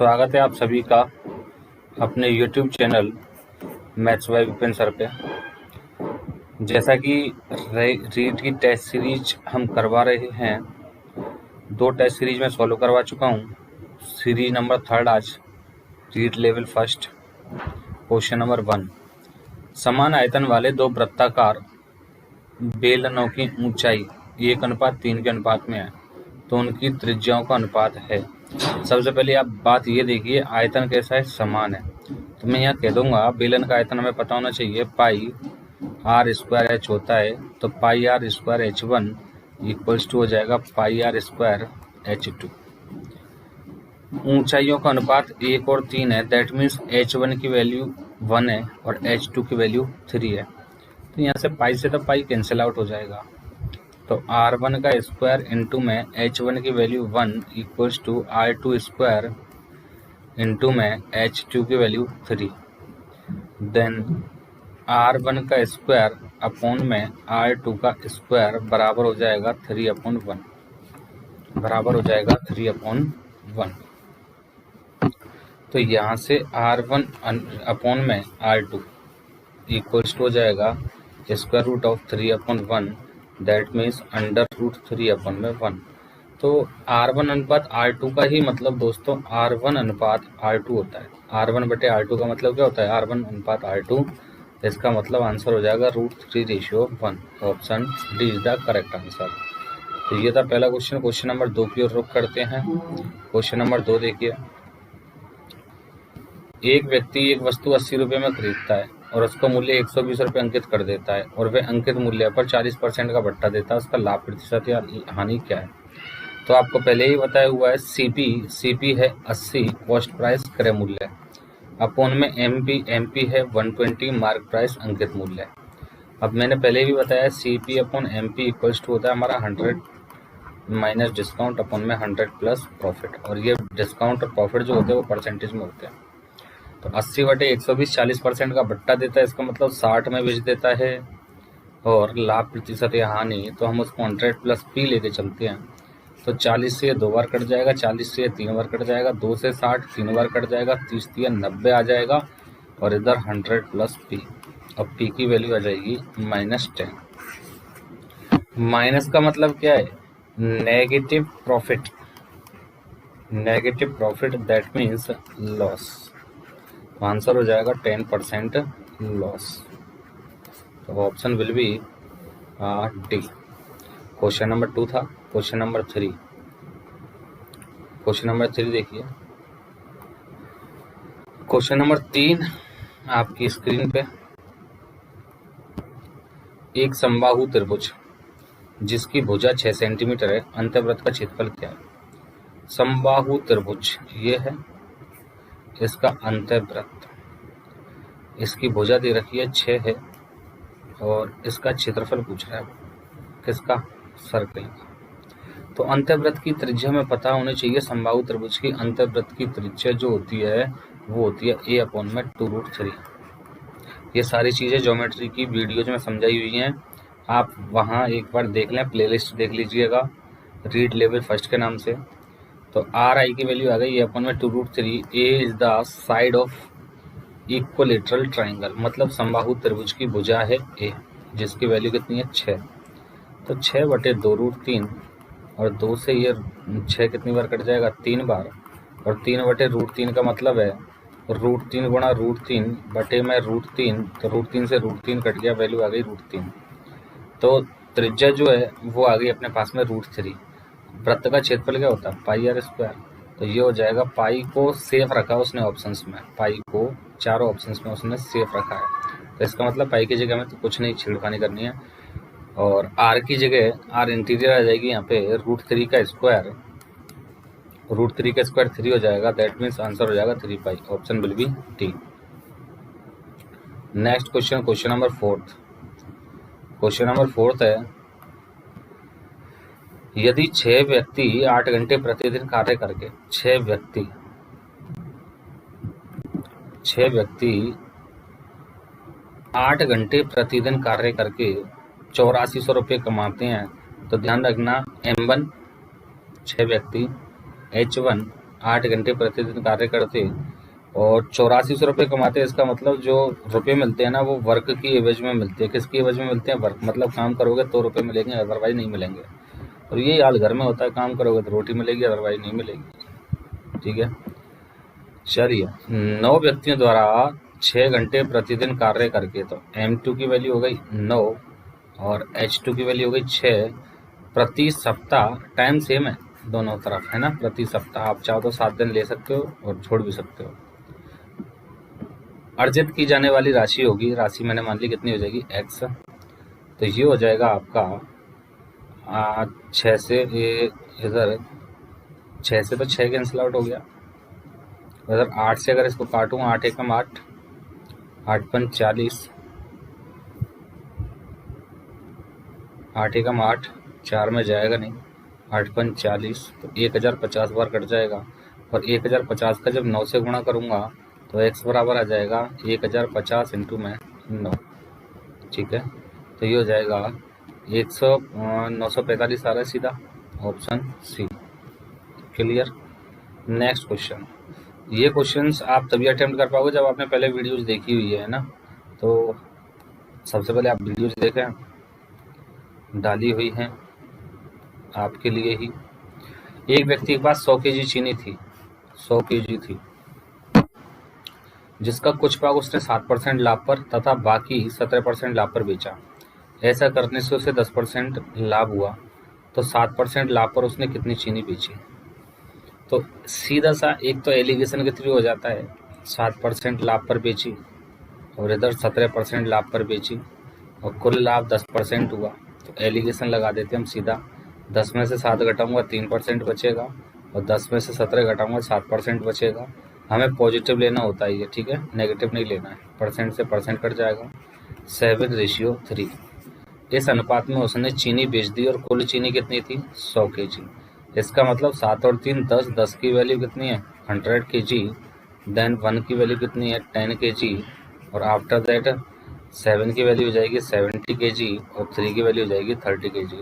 स्वागत है आप सभी का अपने YouTube channel maths by Vipin sir पे। जैसा कि रीट की टेस्ट सीरीज हम करवा रहे हैं, 2 टेस्ट सीरीज में सॉल्व करवा चुका हूँ। सीरीज नंबर 3 आज REET level first. Question number 1, समान आयतन वाले 2 वृत्ताकार बेलनों की ऊंचाई 1:3 के अनुपात में है तो उनकी त्रिज्याओं का अनुपात है। सबसे पहले आप बात ये देखिए, आयतन कैसा है, समान है। तो मैं यहाँ कह दूंगा बेलन का आयतन हमें पता होना चाहिए, पाई आर स्क्वायर एच होता है, तो pi r square H one equals to हो जाएगा pi r square H two. ऊंचाइयों का अनुपात 1 और 3 है, दैट मीन्स एच वन की वैल्यू 1 है और एच टू की वैल्यू 3 है। तो यहाँ से पाई से तो पाई कैंसिल आउट हो जाएगा, तो R1 का स्क्वायर इंटू में H1 की value 1 equals to R2 square into में H2 की वैल्यू 3। देन R1 का स्क्वायर अपॉन में R2 का स्क्वायर बराबर हो जाएगा 3/1, बराबर हो जाएगा 3/1। तो यहाँ से R1 अपॉन में R2 इक्वल्स टू हो जाएगा square root of 3/1, that means √3/1। तो R1 अनुपात R2 का ही मतलब दोस्तों R1 अनुपात R2 होता है। R1 बटे R2 का मतलब क्या होता है, R1 अनुपात R2। इसका मतलब आंसर हो जाएगा √3:1। Option D is the correct answer. तो ये था पहला क्वेश्चन। क्वेश्चन नंबर 2 की ओर रुख करते हैं। क्वेश्चन नंबर 2 देखिए, एक व्यक्ति एक वस्तु 80 रुपये में खरीदता है और उसका मूल्य 120 रुपये अंकित कर देता है और वह अंकित मूल्य पर 40% का भट्टा देता है। उसका लाभ प्रतिशत या हानि क्या है? तो आपको पहले ही बताया हुआ है, सीपी है 80 कॉस्ट प्राइस क्रय मूल्य, अपॉन में एमपी है 120 मार्क प्राइस अंकित मूल्य। अब मैंने पहले भी बताया CP upon MP equals to होता है हमारा 100 माइनस डिस्काउंट अपॉन में 100 प्लस प्रॉफिट, और ये डिस्काउंट और प्रॉफिट जो होते हैं वो परसेंटेज में होते हैं। तो 80 बटे 120 40% का भट्टा देता है, इसका मतलब 60 में बेच देता है। और लाभ प्रतिशत या हानि, तो हम उसको 100 प्लस पी लेके चलते हैं। तो 40 से 2 बार कट जाएगा, 40 से 3 बार कट जाएगा, 2 से 60 3 बार कट जाएगा, 30 से 90 आ जाएगा, और इधर 100 प्लस पी। अब पी की वैल्यू आ जाएगी -10। माइनस का मतलब क्या है, negative profit, negative profit that means loss. Answer हो जाएगा 10% लॉस। तो option will be D. Question number 2 था। क्वेश्चन नंबर 3, क्वेश्चन नंबर 3 देखिए। क्वेश्चन नंबर 3 आपकी स्क्रीन पे, एक समबाहु त्रिभुज जिसकी भुजा 6 सेंटीमीटर है, अंतर्वृत्त का क्षेत्रफल क्या है? समबाहु त्रिभुज ये है, इसका अंतर्वृत्त, इसकी भुजा दे रखी है 6 है, और इसका क्षेत्रफल पूछ रहा है किसका, सर्कल का। तो अंतर्वृत्त की त्रिज्या में पता होनी चाहिए। समबाहु त्रिभुज की अंतर्वृत्त की त्रिज्या जो होती है वो होती है a/2√3। ये सारी चीजें ज्योमेट्री की वीडियोज में समझाई हुई हैं, आप वहाँ एक बार देख लें, प्लेलिस्ट देख लीजिएगा रीड लेवल फर्स्ट के नाम से। तो RI की वैल्यू आ गई a/2√3। A is the side of equilateral triangle, मतलब समबाहु त्रिभुज की भुजा है ए, जिसकी वैल्यू कितनी है 6। तो 6 बटे 2√3, और 2 से ये 6 कितनी बार कट जाएगा, 3 बार, और 3 बटे √3 का मतलब है √3 गुणा √3 बटे में √3, तो √3 से √3 कट गया, वैल्यू आ गई √3। तो त्रिज्या जो है वो आ गई अपने पास में √3। वृत्त का क्षेत्रफल क्या होता है, पाई आर स्क्वायर। तो ये हो जाएगा, पाई को सेफ रखा उसने ऑप्शंस में, पाई को चारों ऑप्शंस में उसने सेफ रखा है। तो इसका मतलब पाई की जगह में तो कुछ नहीं छिड़खानी करनी है, और आर की जगह आर इंटीरियर आ जाएगी यहाँ पे √3 का स्क्वायर, √3 का स्क्वायर 3 हो जाएगा, दैट मीन्स आंसर हो जाएगा 3 पाई। Option will be D. Next question, question number 4। Question number 4 है, यदि 6 व्यक्ति 8 घंटे प्रतिदिन कार्य करके 6 व्यक्ति 8 घंटे प्रतिदिन कार्य करके 8400 रुपये कमाते हैं, तो ध्यान रखना M1 6 व्यक्ति, H1 8 घंटे प्रतिदिन कार्य करते और 8400 रुपये कमाते हैं, इसका मतलब जो रुपये मिलते हैं ना वो वर्क की एवज में मिलते हैं। किसकी एवज में मिलते हैं? वर्क, मतलब काम करोगे तो रुपये मिलेंगे, अदरवाइज नहीं मिलेंगे। और यही हाल घर में होता है, काम करोगे तो रोटी मिलेगी, अदरवाइज नहीं मिलेगी। ठीक है, चलिए 9 व्यक्तियों द्वारा 6 घंटे प्रतिदिन कार्य करके, तो M2 की वैल्यू हो गई 9 और H2 की वैल्यू हो गई 6 प्रति सप्ताह। टाइम सेम है दोनों तरफ, है ना, प्रति सप्ताह। आप चाहो तो 7 दिन ले सकते हो और छोड़ भी सकते हो। अर्जित की जाने वाली राशि होगी, राशि मैंने मान ली कितनी हो जाएगी? x। तो ये हो जाएगा आपका 6 से इधर 6 से तो 6 कैंसिल आउट हो गया। इधर 8 से अगर इसको काटूँ, 8 एकम 8, 8 पन 40, 8 एकम 8, 4 में जाएगा नहीं, 8 पन 40, तो 1050 बार कट जाएगा। और 1050 का जब 9 से गुणा करूँगा तो x बराबर आ जाएगा 1050 इंटू में 9। ठीक है, तो ये हो जाएगा 945 आ रहा है सीधा, option C. Clear. Next question. ये क्वेश्चंस आप तभी अटेम्प्ट कर पाओगे जब आपने पहले वीडियोज देखी हुई है ना। तो सबसे पहले आप वीडियोज देखें, डाली हुई हैं आपके लिए ही। एक व्यक्ति के पास 100 केजी चीनी थी, 100 केजी थी, जिसका कुछ भाग उसने 7% लाभ पर तथा बाकी 17% लाभ पर बेचा। ऐसा करने से उसे 10% लाभ हुआ, तो 7% लाभ पर उसने कितनी चीनी बेची? तो सीधा सा एक तो एलिगेशन के थ्रू हो जाता है, 7% लाभ पर बेची और इधर 17% लाभ पर बेची और कुल लाभ 10% हुआ। तो एलिगेशन लगा देते हम सीधा, 10 में से 7 घटाऊंगा 3% बचेगा और 10 में से 17 घटाऊंगा 7% बचेगा। हमें पॉजिटिव लेना होता है ये, ठीक है, नेगेटिव नहीं लेना है। परसेंट से परसेंट कट जाएगा, 7:3। इस अनुपात में उसने चीनी बेच दी और कुल चीनी कितनी थी? 100 केजी। इसका मतलब 7 और 3 10, 10 की वैल्यू कितनी है? 100 केजी। देन 1 की वैल्यू कितनी है? 10 केजी। और आफ्टर दैट 7 की वैल्यू हो जाएगी 70 केजी और 3 की वैल्यू हो जाएगी 30 केजी।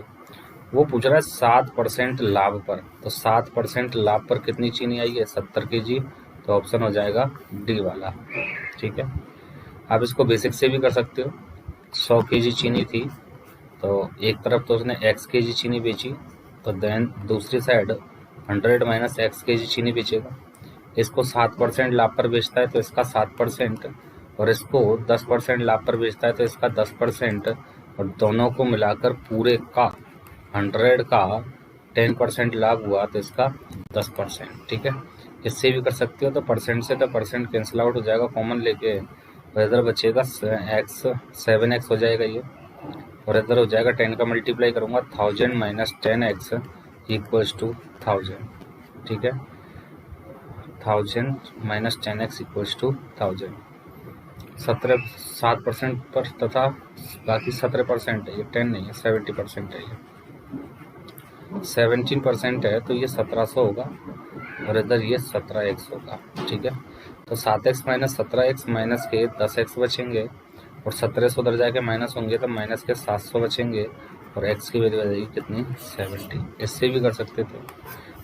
वो पूछ रहा है 7% लाभ पर, तो 7% लाभ पर कितनी चीनी आई है? 70 केजी। तो ऑप्शन हो जाएगा डी वाला। ठीक है, आप इसको बेसिक से भी कर सकते हो। 100 केजी चीनी थी, तो एक तरफ तो उसने x केजी चीनी बेची, तो देन दूसरी साइड 100 माइनस x केजी चीनी बेचेगा। इसको 7% लाभ पर बेचता है तो इसका 7%, और इसको 10% लाभ पर बेचता है तो इसका 10%, और दोनों को मिलाकर पूरे का 100 का 10% लाभ हुआ तो इसका 10%। ठीक है, इससे भी कर सकते हो। तो परसेंट से तो परसेंट कैंसिल आउट हो जाएगा कॉमन लेके, और इधर बचेगा x, 7x हो जाएगा ये, और इधर हो जाएगा 10 का मल्टीप्लाई करूँगा 1000 माइनस 10x इक्वल्स टू 1000। ठीक है, 1000 माइनस 10x इक्वल्स टू 1000। 7% पर तथा बाकी 17% है, ये 10 नहीं है, 70% है। ये 17% है तो ये 1700 होगा और इधर ये 17x होगा। ठीक है, तो 7x माइनस 17x माइनस के 10x बचेंगे और 1700 उधर जाके माइनस होंगे तो माइनस के 700 बचेंगे और x की वैल्यू आ जाएगी कितनी? 70। इससे भी कर सकते थे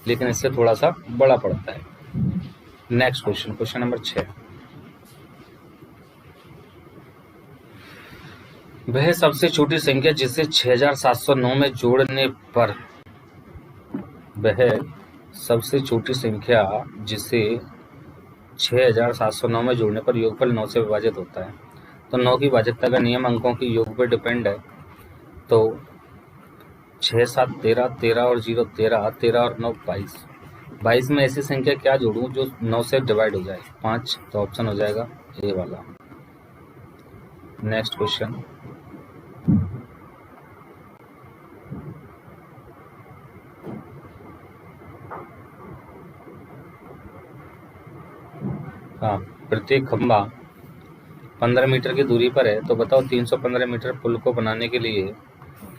लेकिन इससे थोड़ा सा बड़ा पड़ता है। Next question, question number 6। वह सबसे छोटी संख्या जिसे 6709 में जोड़ने पर, वह सबसे छोटी संख्या जिसे 6709 में जोड़ने पर योगफल 9 से विभाजित होता है। तो 9 की भाज्यता का नियम अंकों की योग पर डिपेंड है। तो 6 7 13, 13 और 0 13, 13 और 9 22। 22 में ऐसी संख्या क्या जोड़ूं जो 9 से डिवाइड हो जाए? 5। तो ऑप्शन हो जाएगा ए वाला। नेक्स्ट क्वेश्चन, हाँ, प्रत्येक खंबा 15 मीटर की दूरी पर है, तो बताओ 315 मीटर पुल को बनाने के लिए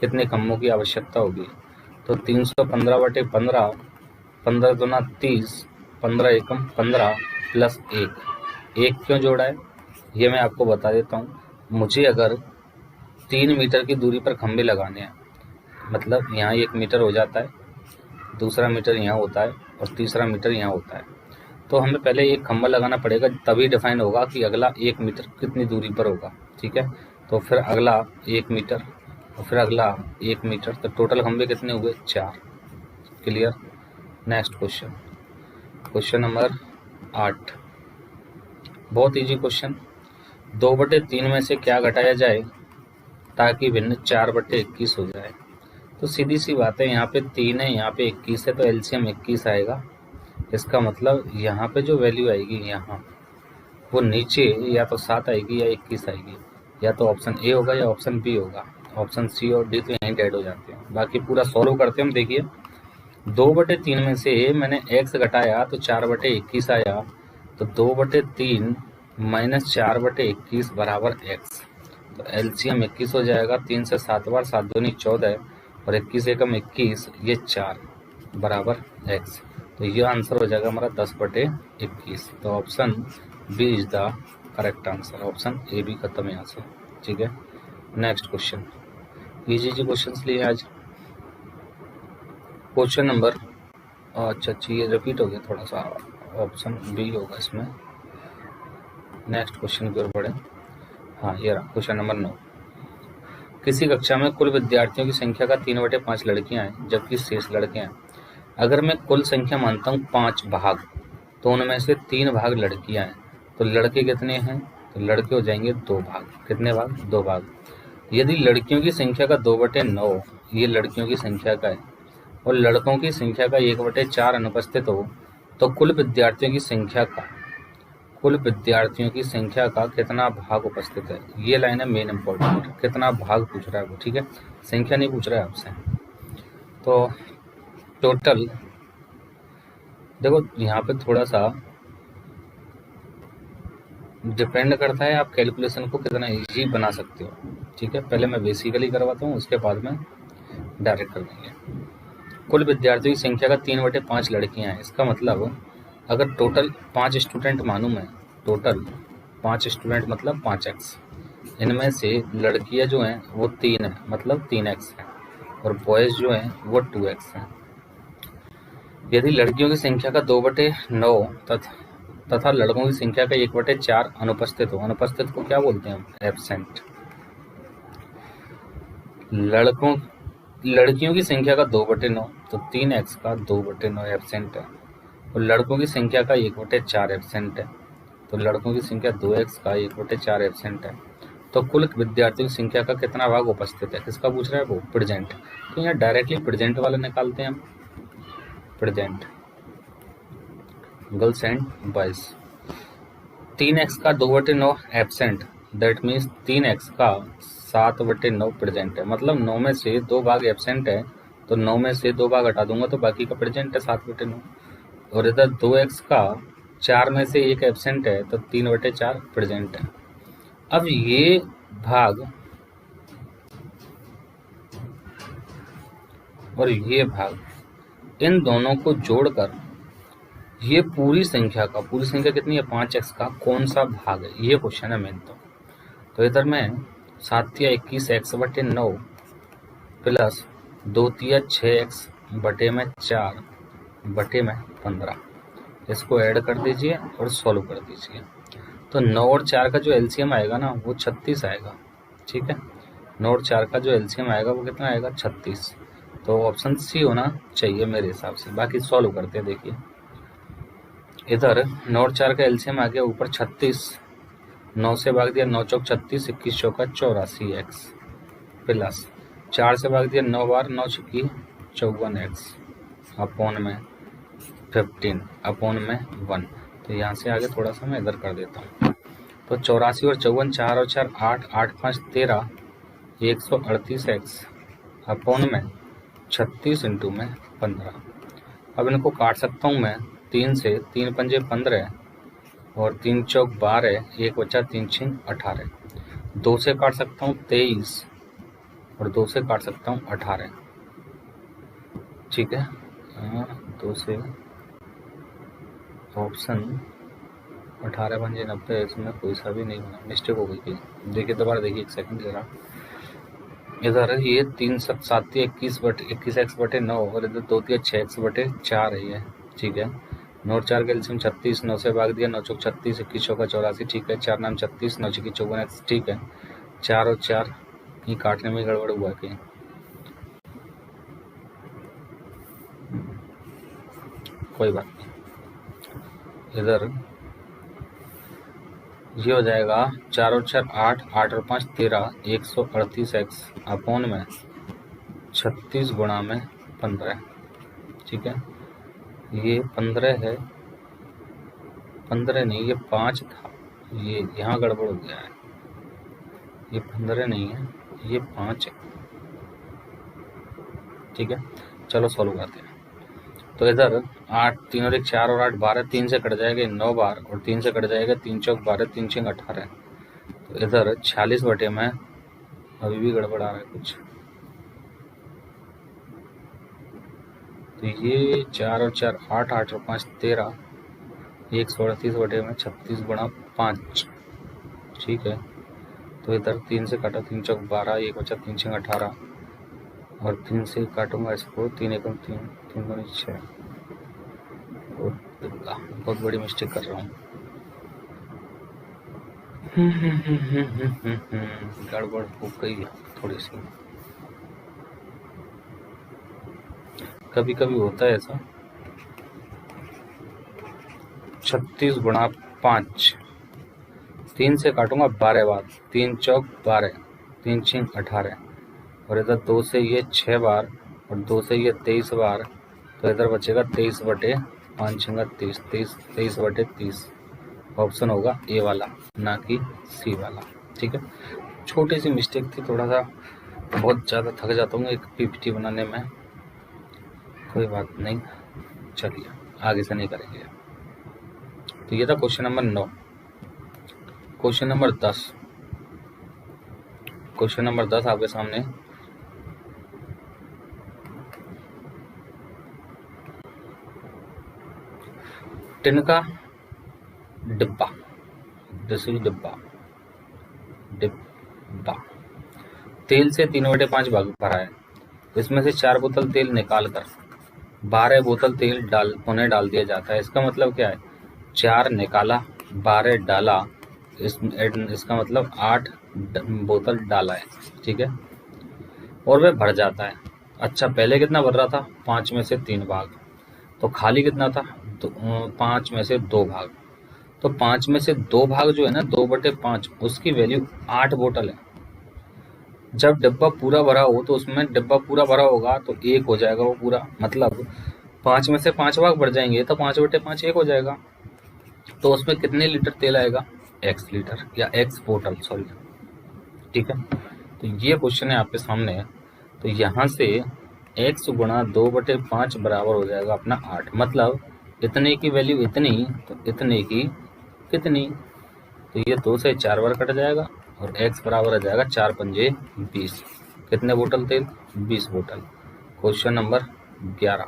कितने खंभों की आवश्यकता होगी? तो 315/15, 15 दूना 30, 15 एकम 15 प्लस 1 क्यों जोड़ा है ये मैं आपको बता देता हूँ। मुझे अगर 3 मीटर की दूरी पर खंभे लगाने हैं, मतलब यहाँ 1 मीटर हो जाता है, दूसरा मीटर यहाँ होता है और तीसरा मीटर यहाँ होता है। तो हमें पहले एक खंभा लगाना पड़ेगा, तभी डिफाइन होगा कि अगला 1 मीटर कितनी दूरी पर होगा। ठीक है, तो फिर अगला 1 मीटर और फिर अगला 1 मीटर, तो टोटल खंभे कितने हुए? 4। Clear. Next question, question number 8, बहुत इजी क्वेश्चन। 2/3 में से क्या घटाया जाए ताकि भिन्न 4/21 हो जाए? तो सीधी सी बात है, यहाँ पे 3 है, यहाँ पे 21 है, तो एलसीएम 21 आएगा। इसका मतलब यहाँ पे जो वैल्यू आएगी यहाँ, वो नीचे या तो 7 आएगी या 21 आएगी। या तो ऑप्शन ए होगा या ऑप्शन बी होगा। ऑप्शन सी और डी तो यहीं डेड हो जाते हैं। बाकी पूरा सॉल्व करते हैं हम। देखिए 2/3 में से मैंने x घटाया तो 4/21 आया, तो 2/3 माइनस 4/21 बराबर x। तो एलसीएम 21 हो जाएगा। 3 से 7 बार, 7 दूनी 14 और 21 एकम 21, ये 4 बराबर x। तो ये आंसर हो जाएगा हमारा 10/21। तो option B is the correct answer. Option A भी खत्म यहाँ से। ठीक है, नेक्स्ट क्वेश्चन। इजी क्वेश्चन लिए आज। क्वेश्चन नंबर, अच्छा ये रिपीट हो गया थोड़ा सा, ऑप्शन बी होगा इसमें। नेक्स्ट क्वेश्चन की ओर बढ़े। हाँ, ये रहा क्वेश्चन नंबर 9। किसी कक्षा में कुल विद्यार्थियों की संख्या का 3/5 लड़कियां हैं जबकि शेष लड़के हैं। अगर मैं कुल संख्या मानता हूँ 5 भाग, तो उनमें से 3 भाग लड़कियां हैं, तो लड़के कितने हैं? तो लड़के हो जाएंगे 2 भाग। कितने भाग? 2 भाग। यदि लड़कियों की संख्या का 2/9 ये लड़कियों की संख्या का है और लड़कों की संख्या का 1/4 अनुपस्थित हो, तो कुल विद्यार्थियों की संख्या का कितना भाग उपस्थित है? ये लाइन है मेन इंपॉर्टेंट। कितना भाग पूछ रहा है वो। ठीक है, संख्या नहीं पूछ रहा है आपसे। तो टोटल देखो, यहाँ पे थोड़ा सा डिपेंड करता है आप कैलकुलेशन को कितना इजी बना सकते हो। ठीक है, पहले मैं बेसिकली करवाता हूँ, उसके बाद में डायरेक्ट कर देंगे। कुल विद्यार्थियों की संख्या का 3/5 लड़कियां हैं। इसका मतलब अगर टोटल 5 स्टूडेंट मानूं मैं, टोटल 5 स्टूडेंट मतलब 5x, इनमें से लड़कियां जो हैं वो 3 है, मतलब 3x है, और बॉयज जो हैं वो 2x हैं। यदि लड़कियों की संख्या का 2/9 तथा लड़कों की संख्या का 1/4 अनुपस्थित हो, अनुपस्थित को क्या बोलते हैं हम? एब्सेंट। लड़कियों की संख्या का 2/9, तो 3x का 2/9 एब्सेंट है, और लड़कों की संख्या का 1/4 एब्सेंट है, तो लड़कों की संख्या 2x का 1/4 एब्सेंट है। तो कुल विद्यार्थियों की संख्या का कितना भाग उपस्थित है? किसका पूछ रहा है वो? प्रेजेंट। तो यहाँ डायरेक्टली प्रेजेंट वाला निकालते हैं हम। Present girls and boys. 3x का 2/9 एब्सेंट, दैट मीन्स 3x का 7/9 प्रेजेंट है। मतलब 9 में से 2 भाग एब्सेंट है, तो 9 में से 2 भाग हटा दूंगा तो बाकी का प्रेजेंट है 7/9। और इधर 2x का 4 में से 1 एब्सेंट है, तो 3/4 प्रेजेंट है। अब ये भाग और ये भाग, इन दोनों को जोड़कर ये पूरी संख्या कितनी है? 5x का कौन सा भाग है? ये क्वेश्चन है मेन। तो इधर में 7×21 x/9 प्लस 2×6 x/4/15, इसको ऐड कर दीजिए और सॉल्व कर दीजिए। तो 9 और 4 का जो एलसीएम आएगा ना, वो 36 आएगा। ठीक है, 9 और 4 का जो एलसीएम आएगा वो कितना आएगा? 36। तो ऑप्शन सी होना चाहिए मेरे हिसाब से। बाकी सॉल्व करते हैं। देखिए इधर 9 और 4 का एलसीएम आ गया ऊपर 36, 9 से भाग दिया 9 चौक 36, 21 चौका 84x, प्लस 4 से भाग दिया 9 बार, 9 छक्की 54x, अपॉन में 15 अपॉन में 1। तो यहाँ से आगे थोड़ा सा मैं इधर कर देता हूँ। तो 84 और 54, 4 और 4 8, 8 5 13, 138x अपॉन में 36 इंटू में 15। अब इनको काट सकता हूँ मैं 3 से, 3 पंजे 15 और 3 चौक 12, 1 बचा 3 6 18। 2 से काट सकता हूँ 23 और 2 से काट सकता हूँ 18। ठीक है, 2 से ऑप्शन 18 पंजे 90, इसमें कोई सा भी नहीं बना, मिस्टेक हो गई। देखिए दोबारा देखिए, एक सेकंड जरा। इधर ये 3 7 21 x/9 और इधर 2 3 6 x/4 है ये। ठीक है। 9 और 4 का एलसीएम 36, 9 से भाग दिया, 9 चौक 36, 21 चौका 84, ठीक है। 4 नाम 36, 9 छक्के 54, ठीक है। 4 और 4 ये काटने में गड़बड़ हुआ कहीं, कोई बात नहीं। इधर ये हो जाएगा 4 और 4 8, 8 और 5 13, 138x अपॉन में 36 गुणा में 15, ठीक है। ये 15 है, 15 नहीं ये 5 था, ये यहाँ गड़बड़ हो गया है, ये 15 नहीं है ये 5 है, ठीक है। चलो सॉल्व करते हैं। तो इधर 8 3 और 1 4 और 8 12, 3 से कट जाएगा 9 बार और 3 से कट जाएगा 3 चौक 12, 3 छः 18। तो इधर 46 बटे में अभी भी गड़बड़ आ रहा है कुछ, तो ये 4 और 4 8, 8 और 5 13, 138 बटे में 36 गुणा 5, ठीक है। तो इधर 3 से काटा 3 चौक 12, 1 बचा 3 छः 18 और 3 से काटूंगा इसको 3 एकम 3, 3 दूनी 6। बहुत बड़ी मिस्टेक कर रहा हूँ, गड़बड़ हो गई थोड़ी सी, कभी कभी होता है ऐसा। 36 गुणा 5, 3 से काटूंगा 12 बार, 3 चौक 12, 3 छः 18 और इधर 2 से ये 6 बार और 2 से ये 23 बार, तो इधर बचेगा 23 बटे 5 छंगा 30, 23 बटे 30। ऑप्शन होगा ए वाला, ना कि सी वाला, ठीक है। छोटी सी मिस्टेक थी, थोड़ा सा बहुत ज़्यादा थक जाता हूँ एक पीपीटी बनाने में, कोई बात नहीं, चलिए आगे से नहीं करेंगे। तो ये था question number 9। Question number 10, question number 10 आपके सामने। टिनका डिब्बा, देसी डिब्बा, डिब्बा तेल से 3/5 भाग भरा है। इसमें से 4 बोतल तेल निकाल कर 12 बोतल तेल उन्हें डाल दिया जाता है। इसका मतलब क्या है, 4 निकाला 12 डाला, इसका मतलब 8 बोतल डाला है, ठीक है। और वह भर जाता है। अच्छा पहले कितना भर रहा था, 5 में से 3 भाग, तो खाली कितना था, तो 5 में से 2 भाग, तो 5 में से 2 भाग जो है ना 2/5, उसकी वैल्यू 8 बोतल है। जब डिब्बा पूरा भरा हो तो उसमें डिब्बा पूरा भरा होगा तो 1 हो जाएगा वो पूरा, मतलब 5 में से 5 भाग बढ़ जाएंगे तो 5/5 1 हो जाएगा। तो उसमें कितने लीटर तेल आएगा, x लीटर या x बोतल, सॉरी, ठीक है। तो ये क्वेश्चन है आपके सामने। तो यहाँ से x गुणा 2/5 बराबर हो जाएगा अपना 8, मतलब इतने की वैल्यू इतनी, तो इतने की कितनी, तो ये 2 से 4 बार कट जाएगा और x बराबर आ जाएगा 4 पंजे 20। कितने बोतल तेल, 20 बोतल। Question number 11।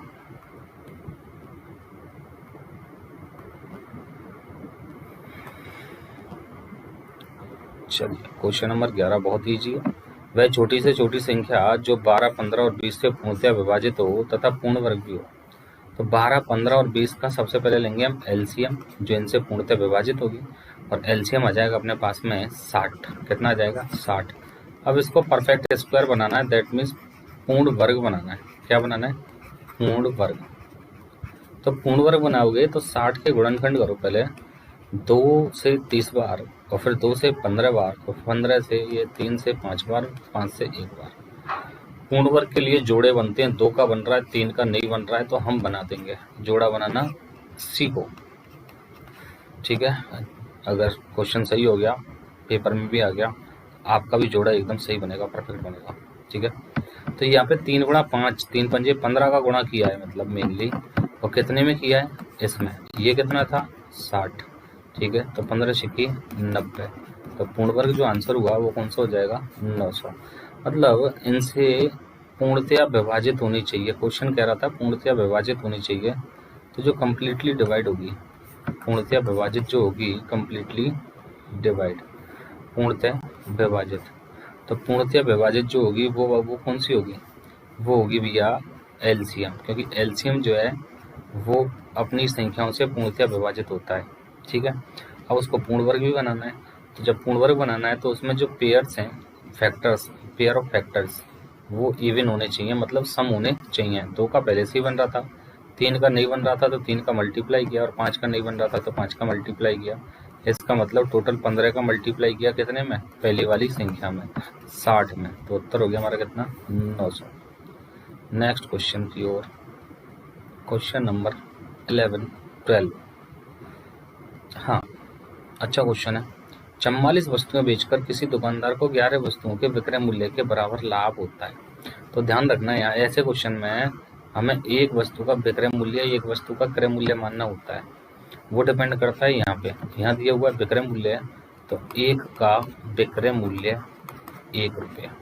चलिए क्वेश्चन नंबर 11 बहुत ईजी है। वह छोटी से छोटी संख्या जो 12, 15 और 20 से पूर्णतः विभाजित हो तथा पूर्ण वर्ग भी हो। तो 12, 15 और 20 का सबसे पहले लेंगे हम एलसीएम, जो इनसे पूर्णतः विभाजित होगी, और एलसीएम आ जाएगा अपने पास में 60। कितना आ जाएगा, 60। अब इसको परफेक्ट स्क्वायर बनाना है, दैट मीन्स पूर्ण वर्ग बनाना है। क्या बनाना है, पूर्ण वर्ग। तो पूर्ण वर्ग बनाओगे तो 60 के गुणनखंड करो पहले 2 से 30 बार और फिर 2 से 15 बार, तो 15 से ये 3 से 5 बार, 5 से 1 बार। पूर्ण वर्ग के लिए जोड़े बनते हैं, 2 का बन रहा है 3 का नहीं बन रहा है, तो हम बना देंगे, जोड़ा बनाना सीखो, ठीक है। अगर क्वेश्चन सही हो गया, पेपर में भी आ गया, आपका भी जोड़ा एकदम सही बनेगा, परफेक्ट बनेगा, ठीक है। तो यहाँ पे 3 गुणा 5, 3 पंजे 15 का गुणा किया है, मतलब मेनली, और कितने में किया है, इसमें। ये कितना था, 60, ठीक है। तो 15 छिक्की 90, तो पूर्ण वर्ग जो आंसर हुआ वो कौन सा हो जाएगा, 900। मतलब इनसे पूर्णतया विभाजित होनी चाहिए, क्वेश्चन कह रहा था पूर्णतया विभाजित होनी चाहिए, तो जो कम्प्लीटली डिवाइड होगी, पूर्णतया विभाजित जो होगी, कम्प्लीटली डिवाइड, पूर्णतः विभाजित, तो पूर्णतया विभाजित जो होगी वो कौन सी होगी, वो होगी भैया एलसीएम, क्योंकि एलसीएम जो है वो अपनी संख्याओं से पूर्णतः विभाजित होता है। ठीक है, अब उसको पूर्ण वर्ग भी बनाना है, तो जब पूर्ण वर्ग बनाना है तो उसमें जो पेयर्स हैं, फैक्टर्स, पेयर ऑफ फैक्टर्स, वो इवन होने चाहिए, मतलब सम होने चाहिए। 2 का पहले से ही बन रहा था, 3 का नहीं बन रहा था तो 3 का मल्टीप्लाई किया, और 5 का नहीं बन रहा था तो 5 का मल्टीप्लाई किया। इसका मतलब टोटल 15 का मल्टीप्लाई किया कितने में, पहली वाली संख्या में, 60 में। तो उत्तर हो गया हमारा कितना, 900। नेक्स्ट क्वेश्चन की ओर, क्वेश्चन नंबर 11, 12। हाँ, अच्छा क्वेश्चन है। 44 वस्तुएं बेचकर किसी दुकानदार को 11 वस्तुओं के विक्रय मूल्य के बराबर लाभ होता है। तो ध्यान रखना, यहाँ ऐसे क्वेश्चन में हमें एक वस्तु का विक्रय मूल्य, एक वस्तु का क्रय मूल्य मानना होता है। वो डिपेंड करता है यहाँ पे, यहाँ दिया हुआ विक्रय मूल्य है, तो एक का विक्रय मूल्य 1 रुपया।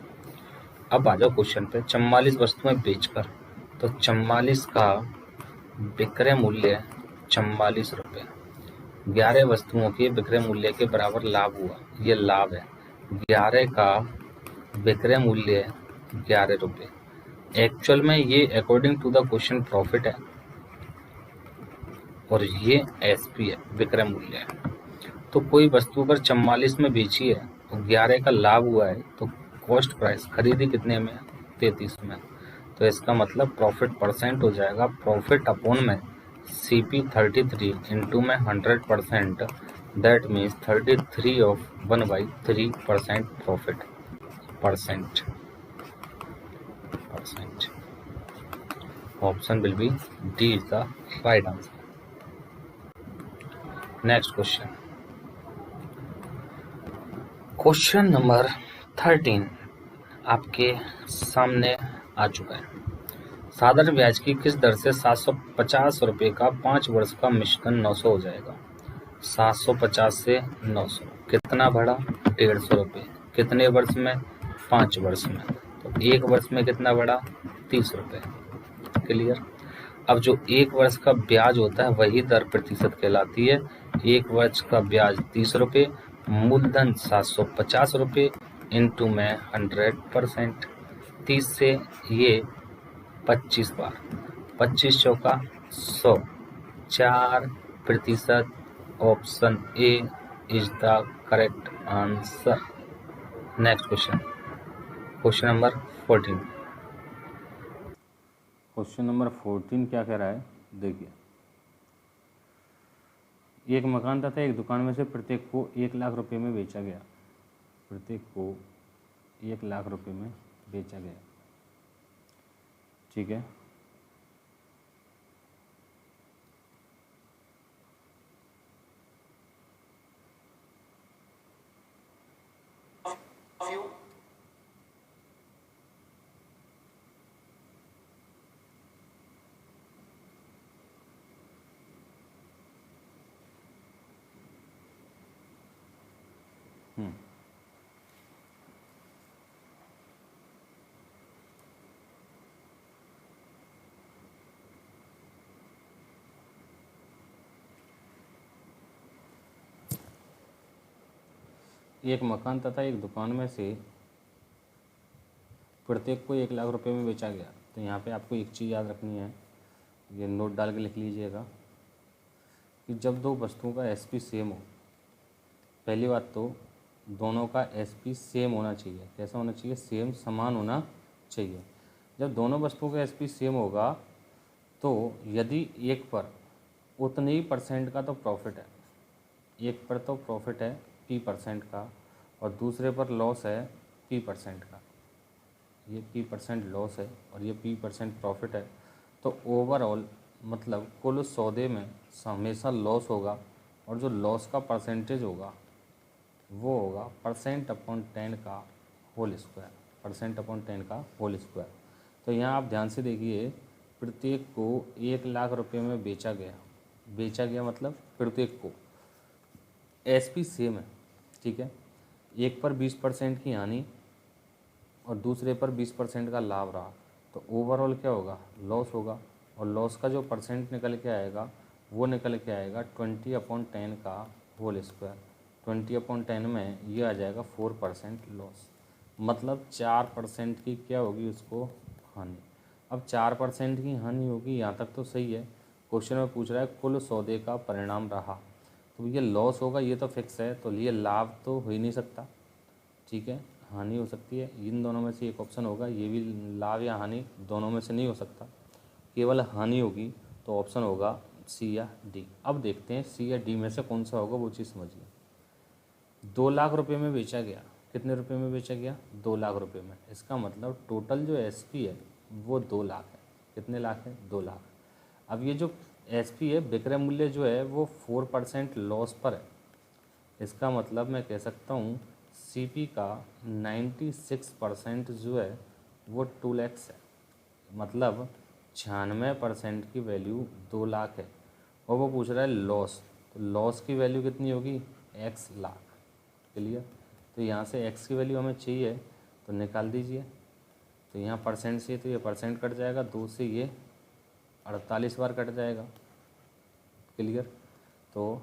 अब आ जाओ क्वेश्चन पे, 44 वस्तुएं बेचकर, तो 44 का विक्रय मूल्य 44 रुपये, 11 वस्तुओं के विक्रय मूल्य के बराबर लाभ हुआ, ये लाभ है। 11 का विक्रय मूल्य 11 रुपये। एक्चुअल में ये according to the question profit है, और ये एसपी है, विक्रय मूल्य है। तो कोई वस्तु अगर 44 में बेची है तो 11 का लाभ हुआ है, तो कॉस्ट प्राइस खरीदी कितने में, 33 में। तो इसका मतलब प्रॉफिट परसेंट हो जाएगा, प्रॉफिट अपॉन में CP 33 इंटू में 100%, that means 33 of 1/3% profit, percent. Option will be D is the right answer. Next question, question number 13 आपके सामने आ चुका है। साधारण ब्याज की किस दर से 750 रुपये का 5 वर्ष का मिश्रण 900 हो जाएगा। 750 से 900 कितना बढ़ा, 150 रुपये। कितने वर्ष में, 5 वर्ष में। तो 1 वर्ष में कितना बढ़ा, 30 रुपये। क्लियर। अब जो 1 वर्ष का ब्याज होता है वही दर प्रतिशत कहलाती है। 1 वर्ष का ब्याज 30 रुपये, मूलधन 750 रुपये इंटू में 100%। 30 से ये 25 बार, 25 चौका 100, 4%। Option A is the correct answer. Next question, question number 14। Question number 14 क्या कह रहा है, देखिए। एक मकान तथा एक दुकान में से प्रत्येक को 1 लाख रुपए में बेचा गया। प्रत्येक को 1 लाख रुपए में बेचा गया। ठीक है। एक मकान तथा एक दुकान में से प्रत्येक को 1 लाख रुपए में बेचा गया। तो यहाँ पे आपको एक चीज़ याद रखनी है, ये नोट डाल के लिख लीजिएगा कि जब दो वस्तुओं का एसपी सेम हो, पहली बात तो दोनों का एसपी सेम होना चाहिए। कैसा होना चाहिए, सेम, समान होना चाहिए। जब दोनों वस्तुओं का एसपी सेम होगा तो यदि एक पर उतने ही परसेंट का तो प्रॉफिट है, एक पर तो प्रॉफिट है P% का और दूसरे पर लॉस है P% का, ये P% लॉस है और ये P% प्रॉफिट है, तो ओवरऑल मतलब कुल सौदे में हमेशा लॉस होगा, और जो लॉस का परसेंटेज होगा वो होगा %/10 का होल स्क्वायर, %/10 का होल स्क्वायर। तो यहाँ आप ध्यान से देखिए, प्रत्येक को 1 लाख रुपए में बेचा गया मतलब प्रत्येक को एसपी सेम है। ठीक है, एक पर 20% की हानि और दूसरे पर 20% का लाभ रहा, तो ओवरऑल क्या होगा, लॉस होगा। और लॉस का जो परसेंट निकल के आएगा वो निकल के आएगा 20/10 का होल स्क्वायर। 20/10 में ये आ जाएगा 4% लॉस, मतलब 4% की क्या होगी उसको हानि। अब 4% की हानि होगी, यहाँ तक तो सही है। क्वेश्चन में पूछ रहा है कुल सौदे का परिणाम रहा, तो ये लॉस होगा, ये तो फिक्स है, तो ये लाभ तो हो ही नहीं सकता, ठीक है, हानि हो सकती है। इन दोनों में से एक ऑप्शन होगा, ये भी लाभ या हानि दोनों में से नहीं हो सकता, केवल हानि होगी, तो ऑप्शन होगा सी या डी। अब देखते हैं सी या डी में से कौन सा होगा, वो चीज़ समझिए। 2 लाख रुपए में बेचा गया, कितने रुपए में बेचा गया, 2 लाख रुपए में। इसका मतलब टोटल जो एसपी है वो 2 लाख है। कितने लाख है, 2 लाख। अब ये जो एसपी है, विक्रय मूल्य जो है वो 4% लॉस पर है। इसका मतलब मैं कह सकता हूँ सीपी का 96% जो है वो 2 लाख है। मतलब 96% की वैल्यू 2 लाख है, और वो पूछ रहा है लॉस, तो लॉस की वैल्यू कितनी होगी, x लाख। क्लियर। तो यहाँ से x की वैल्यू हमें चाहिए, तो निकाल दीजिए। तो यहाँ परसेंट से तो ये परसेंट कट जाएगा, 2 से ये 48 बार कट जाएगा। क्लियर। तो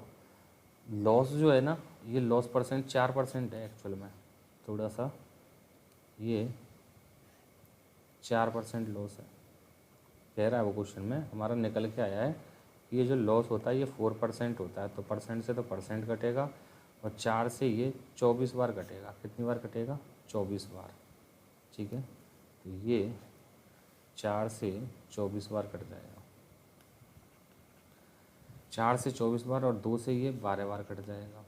लॉस जो है ना, ये लॉस परसेंट 4% है एक्चुअल में, थोड़ा सा ये 4% लॉस है, कह रहा है वो क्वेश्चन में हमारा निकल के आया है कि ये जो लॉस होता है ये 4% होता है। तो परसेंट से तो परसेंट कटेगा, और 4 से ये 24 बार कटेगा। कितनी बार कटेगा, 24 बार। ठीक है, तो ये 4 से 24 बार कट जाएगा, 4 से 24 बार, और 2 से ये 12 बार कट जाएगा।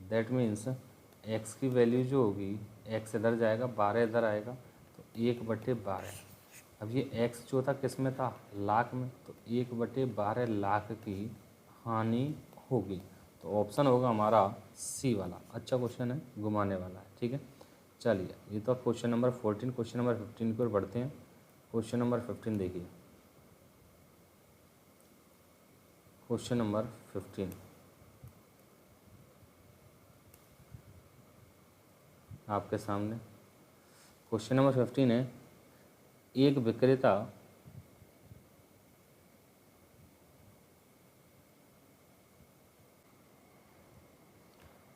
दैट मीन्स एक्स की वैल्यू जो होगी, एक्स इधर जाएगा, 12 इधर आएगा, तो 1/12। अब ये एक्स जो था किस में था, लाख में, तो 1/12 लाख की हानि होगी। तो ऑप्शन होगा हमारा सी वाला। अच्छा क्वेश्चन है, घुमाने वाला है। ठीक है, चलिए ये तो क्वेश्चन नंबर 14। क्वेश्चन नंबर 15 की ओर बढ़ते हैं। क्वेश्चन नंबर 15 देखिए। क्वेश्चन नंबर 15 आपके सामने। क्वेश्चन नंबर 15 है, एक विक्रेता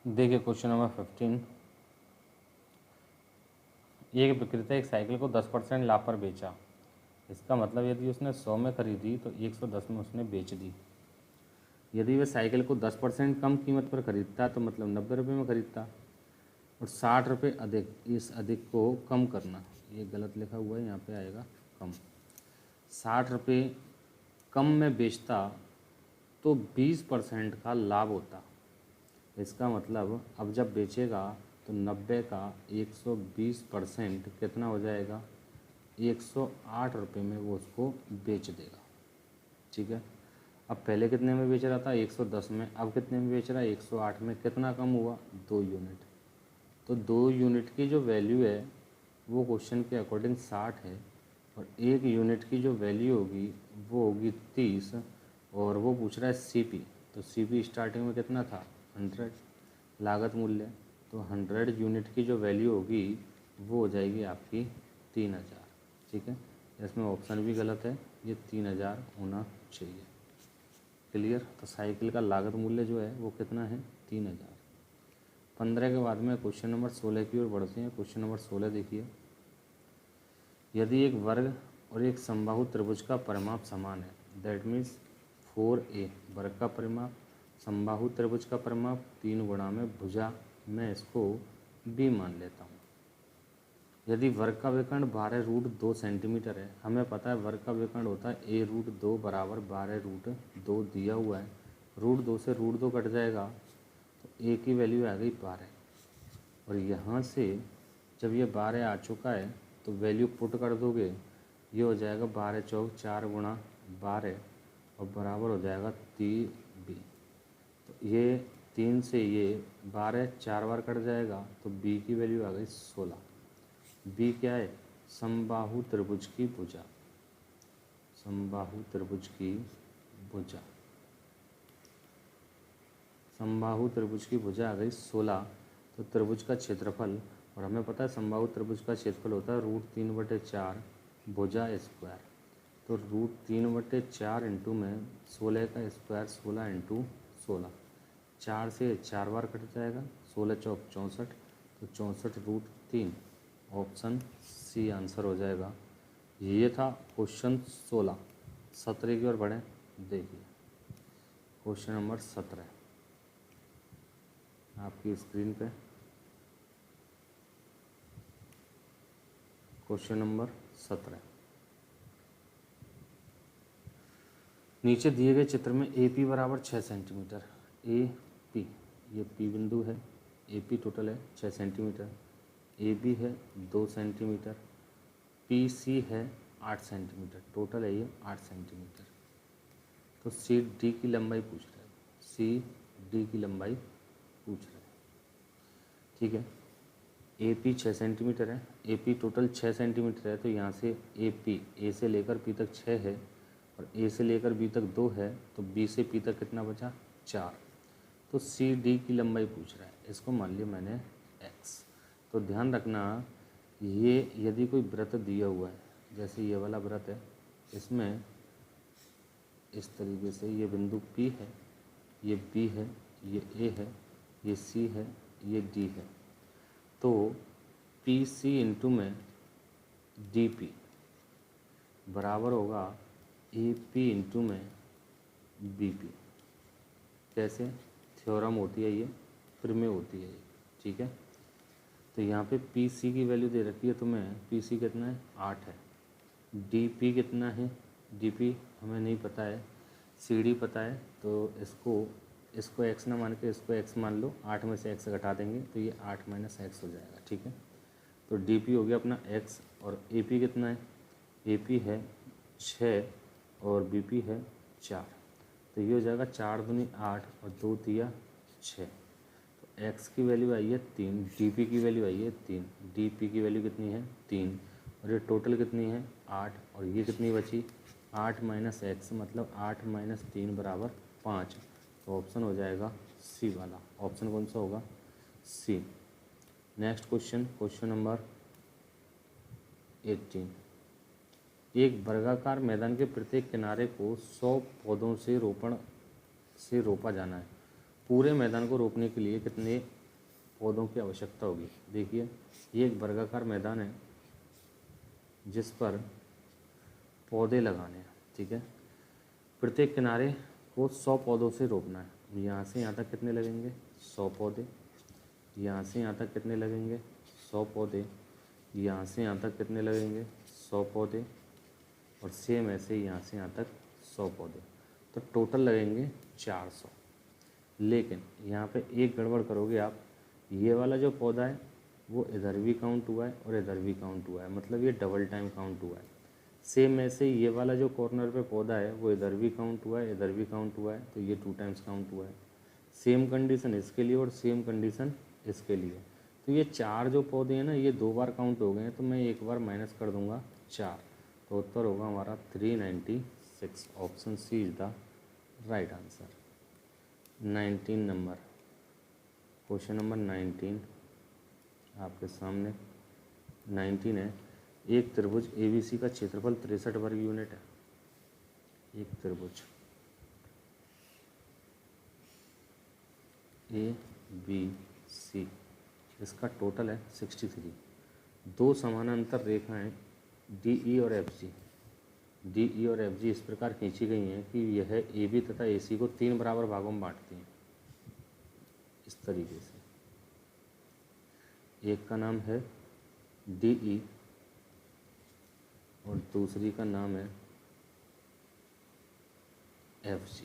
देखिए क्वेश्चन नंबर 15, एक विक्रेता एक साइकिल को 10% लाभ पर बेचा। इसका मतलब यदि उसने 100 में खरीदी तो 110 में उसने बेच दी। यदि वह साइकिल को 10% कम कीमत पर खरीदता तो मतलब 90 रुपये में खरीदता, और 60 रुपये अधिक, इस अधिक को कम करना, ये गलत लिखा हुआ है, यहाँ पे आएगा कम। 60 रुपये कम में बेचता तो 20% का लाभ होता। इसका मतलब अब जब बेचेगा तो 90 का 120% कितना हो जाएगा, 108 रुपये में वो उसको बेच देगा। ठीक है, अब पहले कितने में बेच रहा था, 110 में, अब कितने में बेच रहा है, 108 में। कितना कम हुआ, 2 यूनिट। तो 2 यूनिट की जो वैल्यू है वो क्वेश्चन के अकॉर्डिंग 60 है, और 1 यूनिट की जो वैल्यू होगी वो होगी 30, और वो पूछ रहा है सीपी। तो सीपी स्टार्टिंग में कितना था, 100 लागत मूल्य, तो 100 यूनिट की जो वैल्यू होगी वो हो जाएगी आपकी 3000। ठीक है, इसमें ऑप्शन भी गलत है, ये 3000 होना चाहिए। क्लियर। तो साइकिल का लागत मूल्य जो है वो कितना है, 3000। 15 के बाद में क्वेश्चन नंबर 16 की ओर बढ़ते हैं। क्वेश्चन नंबर 16 देखिए। यदि एक वर्ग और एक समबाहु त्रिभुज का परिमाप समान है, दैट मीन्स 4a वर्ग का परिमाप, समबाहु त्रिभुज का परिमाप 3 गुणा में भुजा, मैं इसको b मान लेता हूँ। यदि वर्ग का विकर्ण 12√2 सेंटीमीटर है, हमें पता है वर्ग का विकर्ण होता है a√2 बराबर 12√2 दिया हुआ है, √2 से √2 कट जाएगा, तो a की वैल्यू आ गई 12। और यहाँ से जब ये 12 आ चुका है तो वैल्यू पुट कर दोगे, ये हो जाएगा 12 चौक 4 गुणा 12, और बराबर हो जाएगा 3b। तो ये 3 से ये 12 4 बार कट जाएगा, तो b की वैल्यू आ गई 16। बी क्या है, समबाहु त्रिभुज की भुजा, समबाहु त्रिभुज की भुजा, समबाहु त्रिभुज की भुजा आ गई 16। तो त्रिभुज का क्षेत्रफल, और हमें पता है समबाहु त्रिभुज का क्षेत्रफल होता है √3/4 भुजा स्क्वायर। तो √3/4 इंटू में 16 का स्क्वायर, 16 इंटू 16, 4 से 4 बार कट जाएगा, 16 चौक 64, तो 64√3। ऑप्शन सी आंसर हो जाएगा। ये था क्वेश्चन 16। 17 की ओर बढ़ें, देखिए। क्वेश्चन नंबर 17 आपकी स्क्रीन पे। क्वेश्चन नंबर 17, नीचे दिए गए चित्र में ए पी बराबर 6 सेंटीमीटर, ए पी ये पी बिंदु है, ए पी टोटल है 6 सेंटीमीटर, ए बी है 2 सेंटीमीटर, पी सी है 8 सेंटीमीटर, टोटल है ये 8 सेंटीमीटर। तो सी डी की लंबाई पूछ रहा है, सी डी की लंबाई पूछ रहा है, ठीक है। ए पी 6 सेंटीमीटर है, ए पी टोटल 6 सेंटीमीटर है, तो यहाँ से ए पी ए से लेकर पी तक 6 है और ए से लेकर बी तक 2 है, तो बी से पी तक कितना बचा 4। तो सी डी की लंबाई पूछ रहा है, इसको मान लिया मैंने एक्स। तो ध्यान रखना ये यदि कोई वृत्त दिया हुआ है, जैसे ये वाला वृत्त है, इसमें इस तरीके से ये बिंदु P है, ये B है, ये A है, ये C है, ये D है, तो PC इंटू में DP बराबर होगा AP इंटू में BP। कैसे थ्योरम होती है ये, प्रमेय होती है ये, ठीक है। तो यहाँ पे PC की वैल्यू दे रखी है तुम्हें, PC कितना है 8 है, DP कितना है, DP हमें नहीं पता है, CD पता है, तो इसको x ना मान के इसको x मान लो, 8 में से x घटा देंगे तो ये 8 माइनस x हो जाएगा, ठीक है। तो DP हो गया अपना x और AP कितना है, AP है 6 और BP है 4, तो ये हो जाएगा 4 दूनी 8 और 2 दिया 6। तो x की वैल्यू आई है 3, DP की वैल्यू आई है 3, DP की वैल्यू कितनी है 3 और ये टोटल कितनी है 8 और ये कितनी बची 8 माइनस एक्स, मतलब 8 माइनस 3 बराबर 5। तो ऑप्शन हो जाएगा सी वाला, ऑप्शन कौन सा होगा सी। नेक्स्ट क्वेश्चन, क्वेश्चन नंबर 18, एक वर्गाकार मैदान के प्रत्येक किनारे को 100 पौधों से रोपा जाना है। पूरे मैदान को रोपने के लिए कितने पौधों की आवश्यकता होगी। देखिए ये एक वर्गाकार मैदान है जिस पर पौधे लगाने हैं, ठीक है। प्रत्येक किनारे को 100 पौधों से रोपना है। यहाँ से यहाँ तक कितने लगेंगे 100 पौधे, यहाँ से यहाँ तक कितने लगेंगे 100 पौधे, यहाँ से यहाँ तक कितने लगेंगे 100 पौधे और सेम ऐसे यहाँ से यहाँ तक 100 पौधे, तो टोटल लगेंगे 400। लेकिन यहाँ पे एक गड़बड़ करोगे आप, ये वाला जो पौधा है वो इधर भी काउंट हुआ है और इधर भी काउंट हुआ है, मतलब ये डबल टाइम काउंट हुआ है। सेम ऐसे ये वाला जो कॉर्नर पे पौधा है वो इधर भी काउंट हुआ है, इधर भी काउंट हुआ है, तो ये 2 टाइम्स काउंट हुआ है। सेम कंडीशन इसके लिए और सेम कंडीशन इसके लिए, तो ये 4 जो पौधे हैं ना ये 2 बार काउंट हो गए हैं, तो मैं एक बार माइनस कर दूंगा 4, तो उत्तर होगा हमारा 396। Option C is the right answer. 19 number, question number 19 आपके सामने 19 है, एक त्रिभुज ABC का क्षेत्रफल 63 वर्ग यूनिट है। एक त्रिभुज ABC इसका टोटल है 63। 2 समानांतर रेखाएं DE और FG इस प्रकार खींची गई हैं कि यह AB तथा AC को 3 बराबर भागों में बांटती हैं। इस तरीके से एक का नाम है DE और दूसरी का नाम है FG।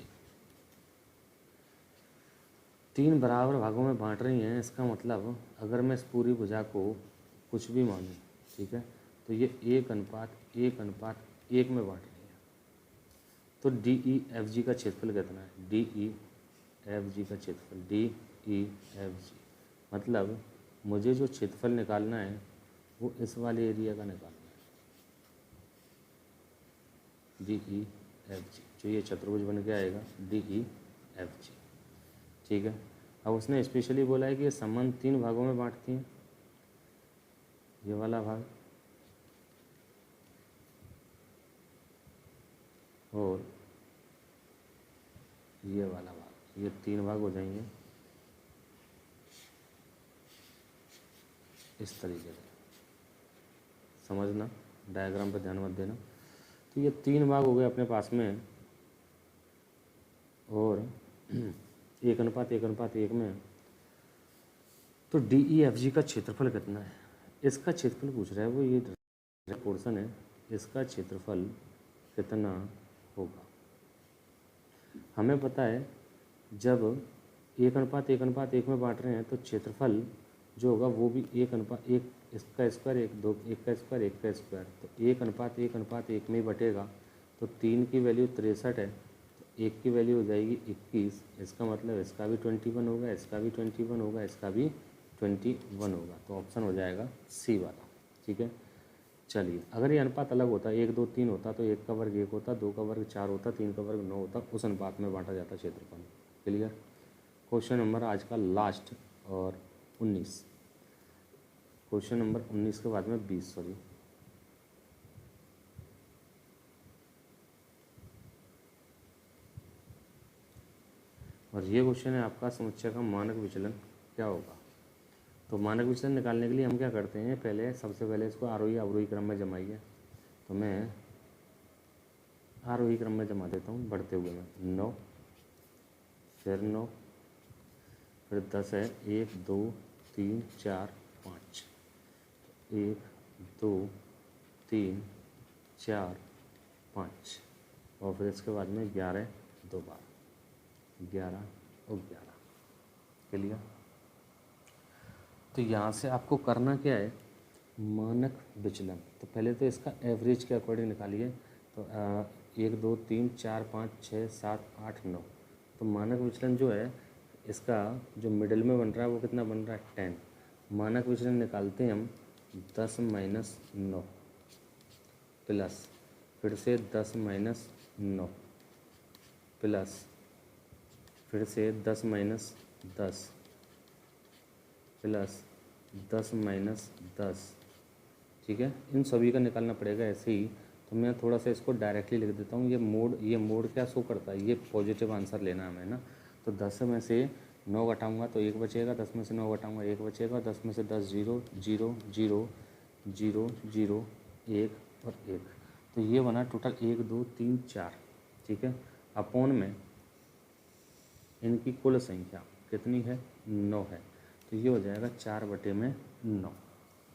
3 बराबर भागों में बांट रही हैं, इसका मतलब अगर मैं इस पूरी भुजा को कुछ भी मानूं, ठीक है, तो ये 1:1:1 में बांट रही है। तो DEFG का क्षेत्रफल कितना है, DEFG का क्षेत्रफल DEFG, मतलब मुझे जो क्षेत्रफल निकालना है वो इस वाले एरिया का निकालना है, DEFG, जो ये चतुर्भुज बन के आएगा DEFG, ठीक है। अब उसने स्पेशली बोला है कि ये संबंध 3 भागों में बांटती हैं, ये वाला भाग और ये वाला भाग, ये 3 भाग हो जाएंगे इस तरीके से। समझना, डायग्राम पर ध्यान मत देना। तो ये 3 भाग हो गए अपने पास में और 1:1:1 में, तो DEFG का क्षेत्रफल कितना है, इसका क्षेत्रफल पूछ रहा है वो। ये पोर्शन है, इसका क्षेत्रफल कितना होगा। हमें पता है जब 1:1:1 में बांट रहे हैं तो क्षेत्रफल जो होगा वो भी 1:1, इसका स्क्वायर 1, 2, 1 का स्क्वायर 1 का स्क्वायर, तो 1:1:1 में ही बटेगा। तो 3 की वैल्यू 63 है, तो 1 की वैल्यू हो जाएगी 21। इसका मतलब इसका भी 21 होगा, इसका भी 21 होगा, इसका भी 21 होगा। तो ऑप्शन हो जाएगा सी वाला। ठीक है, चलिए अगर ये अनुपात अलग होता, 1, 2, 3 होता तो 1 का वर्ग 1 होता, 2 का वर्ग 4 होता, 3 का वर्ग 9 होता, उस अनुपात में बांटा जाता क्षेत्रफल। क्लियर। क्वेश्चन नंबर आज का लास्ट और 19, क्वेश्चन नंबर 19 के बाद में 20, सॉरी। और ये क्वेश्चन है आपका समुच्चय का मानक विचलन क्या होगा। तो मानक विचलन निकालने के लिए हम क्या करते हैं, पहले सबसे पहले इसको आरोही अवरोही क्रम में जमाइए। तो मैं आरोही क्रम में जमा देता हूँ, बढ़ते हुए में 9, फिर 9, फिर 10 है, 1, 2, 3, 4, 5, 1, 2, 3, 4, 5, और फिर इसके बाद में 11 2 बार, 11 और 11। क्लियर। तो यहाँ से आपको करना क्या है, मानक विचलन। तो पहले तो इसका एवरेज के अकॉर्डिंग निकालिए। तो 1, 2, 3, 4, 5, 6, 7, 8, 9। तो मानक विचलन जो है इसका जो मिडिल में बन रहा है वो कितना बन रहा है, 10। मानक विचलन निकालते हैं हम 10 - 9 प्लस, फिर से 10 - 9 प्लस, फिर से 10 - 10 प्लस 10 - 10। ठीक है, इन सभी का निकालना पड़ेगा ऐसे ही। तो मैं थोड़ा सा इसको डायरेक्टली लिख देता हूँ। ये मोड क्या शो करता है, ये पॉजिटिव आंसर लेना है हमें ना। तो 10 में से 9 घटाऊँगा तो 1 बचेगा, 10 में से 9 घटाऊँगा 1 बचेगा, 10 में से 10 0 0 0 0 0 1 और 1। तो ये बना टोटल 1 2 3 4। ठीक है, अपॉन में इनकी कुल संख्या कितनी है, 9 है। तो ये हो जाएगा 4/9।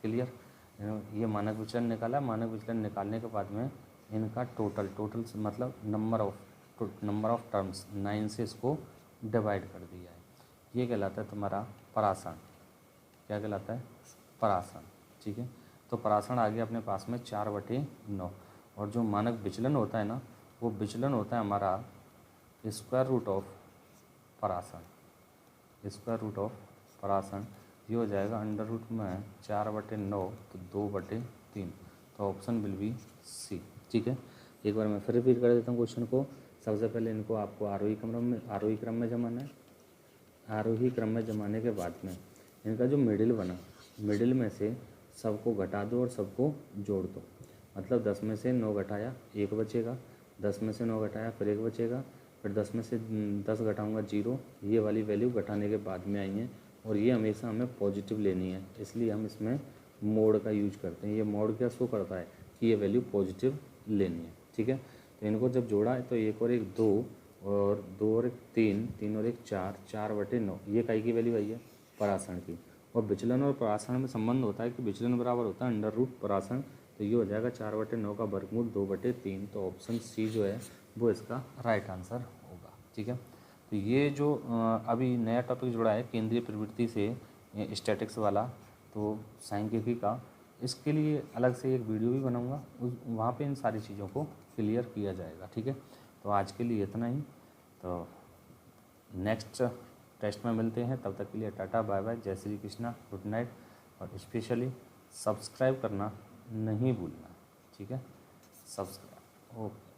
क्लियर। ये मानक विचलन निकाला। मानक विचलन निकालने के बाद में इनका टोटल मतलब नंबर ऑफ टर्म्स 9 से इसको डिवाइड कर दिया है। ये कहलाता है तुम्हारा परासरण। क्या कहलाता है, परासरण। ठीक है, तो परासरण आ गया अपने पास में 4/9। और जो मानक विचलन होता है ना, वो विचलन होता है हमारा स्क्वायर रूट ऑफ परासरण। स्क्वायर रूट ऑफ परासरण ये हो जाएगा अंडर रूट में 4/9 तो 2/3। तो ऑप्शन विल बी सी। ठीक है, एक बार मैं फिर रिपीट कर देता हूँ क्वेश्चन को। सबसे पहले इनको आपको आरोही क्रम में जमाना है। आरोही क्रम में जमाने के बाद में इनका जो मिडिल बना, मिडिल में से सबको घटा दो और सबको जोड़ दो। मतलब 10 में से 9 घटाया 1 बचेगा, 10 में से 9 घटाया फिर 1 बचेगा, फिर 10 में से 10 घटाऊँगा 0। ये वाली वैल्यू घटाने के बाद में आई है और ये हमेशा हमें पॉजिटिव लेनी है, इसलिए हम इसमें मोड का यूज करते हैं। ये मोड क्या शो करता है कि ये वैल्यू पॉजिटिव लेनी है। ठीक है, तो इनको जब जोड़ा है तो 1 और 1 2 और 2 और 1 3, 3 और 1 4, 4/9। ये काई की वैल्यू आई है, परासरण की। और विचलन और परासरण में संबंध होता है कि विचलन बराबर होता है अंडर रूट परासरण। तो ये हो जाएगा 4/9 का वर्गमूल 2/3। तो ऑप्शन सी जो है वो इसका राइट आंसर होगा। ठीक है, तो ये जो अभी नया टॉपिक जुड़ा है केंद्रीय प्रवृत्ति से स्टैटिक्स वाला, तो सांख्यिकी का, इसके लिए अलग से एक वीडियो भी बनाऊंगा, वहाँ पे इन सारी चीज़ों को क्लियर किया जाएगा। ठीक है, तो आज के लिए इतना ही। तो नेक्स्ट टेस्ट में मिलते हैं, तब तक के लिए टाटा बाय बाय, जय श्री कृष्णा, गुड नाइट। और स्पेशली सब्सक्राइब करना नहीं भूलना। ठीक है, सब्सक्राइब। ओके।